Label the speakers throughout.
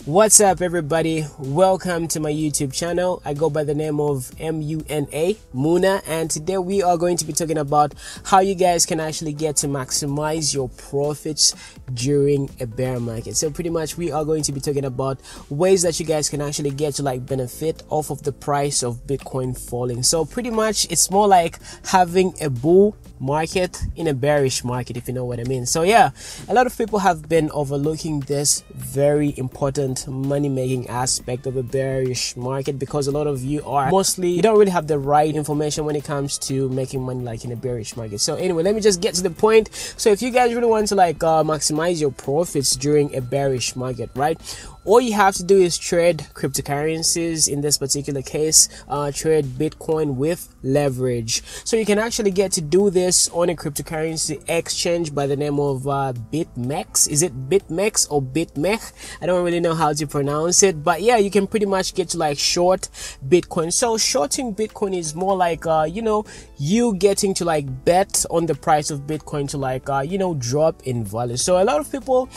Speaker 1: What's up, everybody? Welcome to my YouTube channel. I go by the name of Muna, and today we are going to be talking about how you guys can actually get to maximize your profits during a bear market. So pretty much we are going to be talking about ways that you guys can actually get to benefit off of the price of Bitcoin falling. So pretty much it's more like having a bull market in a bearish market, if you know what I mean. So yeah, a lot of people have been overlooking this very important money making aspect of a bearish market because a lot of you don't really have the right information when it comes to making money in a bearish market. So anyway, let me just get to the point. So if you guys really want to maximize your profits during a bearish market, right, all you have to do is trade cryptocurrencies. In this particular case, trade Bitcoin with leverage. So you can actually get to do this on a cryptocurrency exchange by the name of Bitmex. Is it Bitmex or Bitmech? I don't really know how to pronounce it, but yeah, you can pretty much get to short Bitcoin. So shorting Bitcoin is more like you getting to bet on the price of Bitcoin to drop in value. So a lot of people,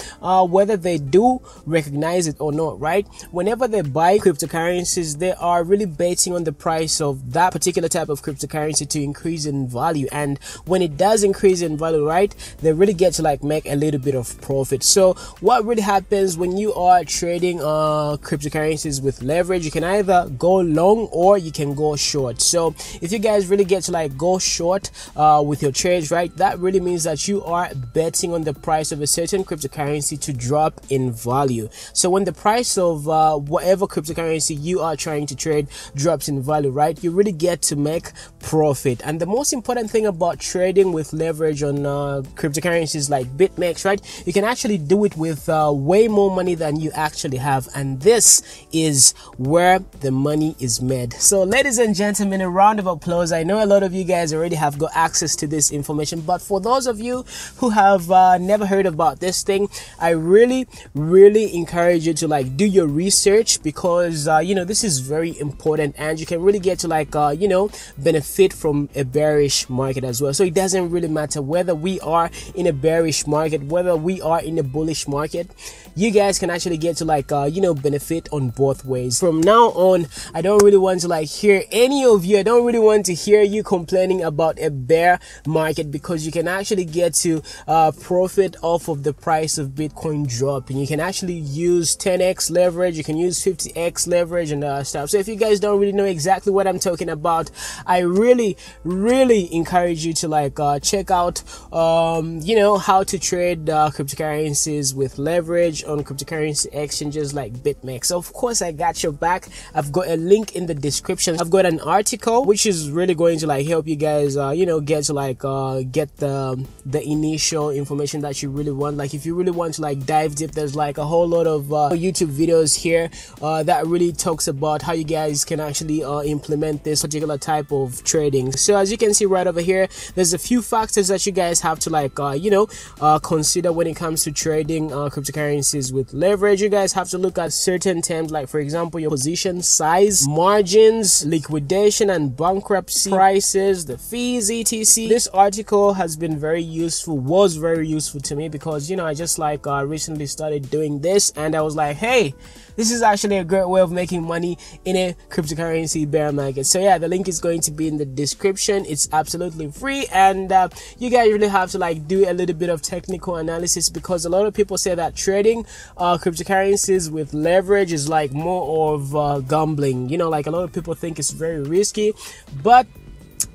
Speaker 1: whether they do recognize it or not, right, whenever they buy cryptocurrencies, they are really betting on the price of that particular type of cryptocurrency to increase in value. And when it does increase in value, right, they really get to make a little bit of profit. So what really happens when you are trading cryptocurrencies with leverage, you can either go long or you can go short. So if you guys really get to go short with your trades, right, that really means that you are betting on the price of a certain cryptocurrency to drop in value. So when the price of whatever cryptocurrency you are trying to trade drops in value, right, you really get to make profit. And the most important thing about trading with leverage on cryptocurrencies like Bitmex, right, you can actually do it with way more money than you actually have, and this is where the money is made. So ladies and gentlemen, a round of applause. I know a lot of you guys already have got access to this information, but for those of you who have never heard about this thing, I really encourage you to do your research, because this is very important, and you can really get to benefit from a bearish market as well. So it doesn't really matter whether we are in a bearish market, whether we are in a bullish market, you guys can actually get to benefit on both ways. From now on, I don't really want to hear any of you, I don't really want to hear you complaining about a bear market, because you can actually get to profit off of the price of Bitcoin dropping. You can actually use 10x leverage, you can use 50x leverage and stuff. So if you guys don't really know exactly what I'm talking about, I really encourage you to check out how to trade cryptocurrencies with leverage on cryptocurrency exchanges like Bitmex. So of course I got your back. I've got a link in the description. I've got an article which is really going to help you guys get to get the initial information that you really want. If you really want to dive deep, there's a whole lot of YouTube videos here that really talks about how you guys can actually implement this particular type of trading. So as you can see right over here, there's a few factors that you guys have to consider when it comes to trading cryptocurrencies with leverage. You guys have to look at certain terms, for example, your position size, margins, liquidation and bankruptcy prices, the fees, etc. This article has been was very useful to me, because I just recently started doing this, and I was like, hey, this is actually a great way of making money in a cryptocurrency bear market. So yeah, the link is going to be in the description. It's absolutely free, and you guys really have to do a little bit of technical analysis, because a lot of people say that trading cryptocurrencies with leverage is more of gambling. A lot of people think it's very risky, but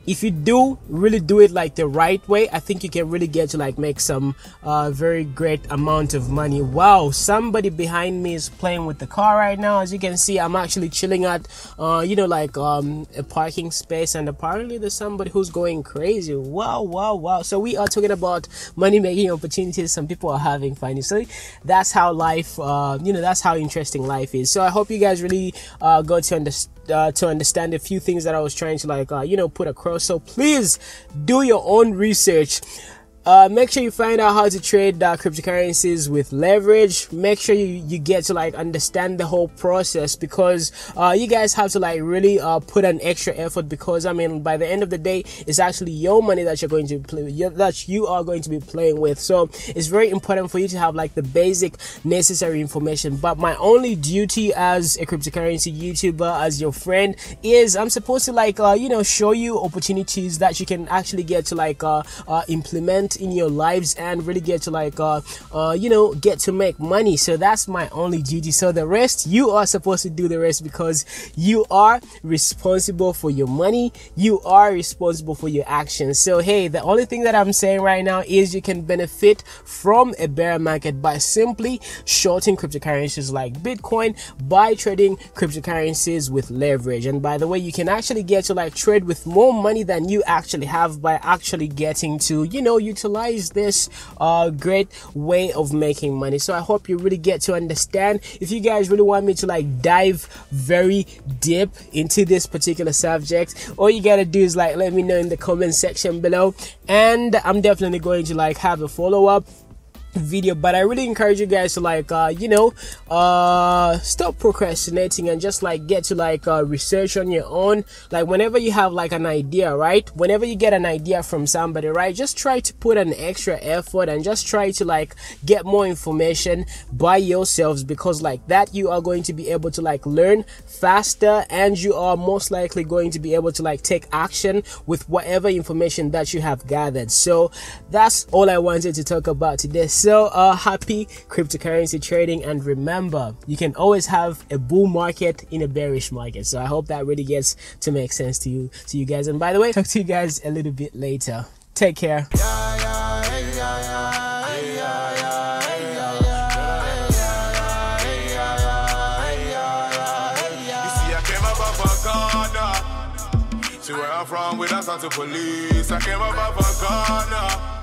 Speaker 1: if you really do it the right way, I think you can really get to make some very great amount of money. Wow, somebody behind me is playing with the car right now. As you can see, I'm actually chilling at a parking space, and apparently there's somebody who's going crazy. Wow. So we are talking about money making opportunities. Some people are having fun. So that's how life that's how interesting life is. So I hope you guys really got to understand a few things that I was trying to put across. So please do your own research. make sure you find out how to trade cryptocurrencies with leverage. Make sure you get to like understand the whole process, because you guys have to like really put an extra effort, because I mean, by the end of the day, it's actually your money that you're going to play, that you are going to be playing with. So it's very important for you to have like the basic necessary information. But my only duty as a cryptocurrency YouTuber, as your friend, is I'm supposed to like show you opportunities that you can actually get to like implement in your lives and really get to like get to make money. So that's my only duty. So the rest, you are supposed to do the rest, because you are responsible for your money, you are responsible for your actions. So hey, the only thing that I'm saying right now is you can benefit from a bear market by simply shorting cryptocurrencies like Bitcoin, by trading cryptocurrencies with leverage. And by the way, you can actually get to like trade with more money than you actually have by actually getting to utilize this great way of making money. So I hope you really get to understand. If you guys really want me to like dive very deep into this particular subject, all you gotta do is like let me know in the comment section below, and I'm definitely going to like have a follow-up video. But I really encourage you guys to like stop procrastinating and just like get to like research on your own. Like whenever you have like an idea, right, whenever you get an idea from somebody, right, just try to put an extra effort and just try to like get more information by yourselves, because like that you are going to be able to like learn faster, and you are most likely going to be able to like take action with whatever information that you have gathered. So that's all I wanted to talk about today. So happy cryptocurrency trading, and remember, you can always have a bull market in a bearish market. So I hope that really gets to make sense to you guys. And by the way, talk to you guys a little bit later. Take care.
Speaker 2: See where I'm from, with us onto police. I came up off a corner.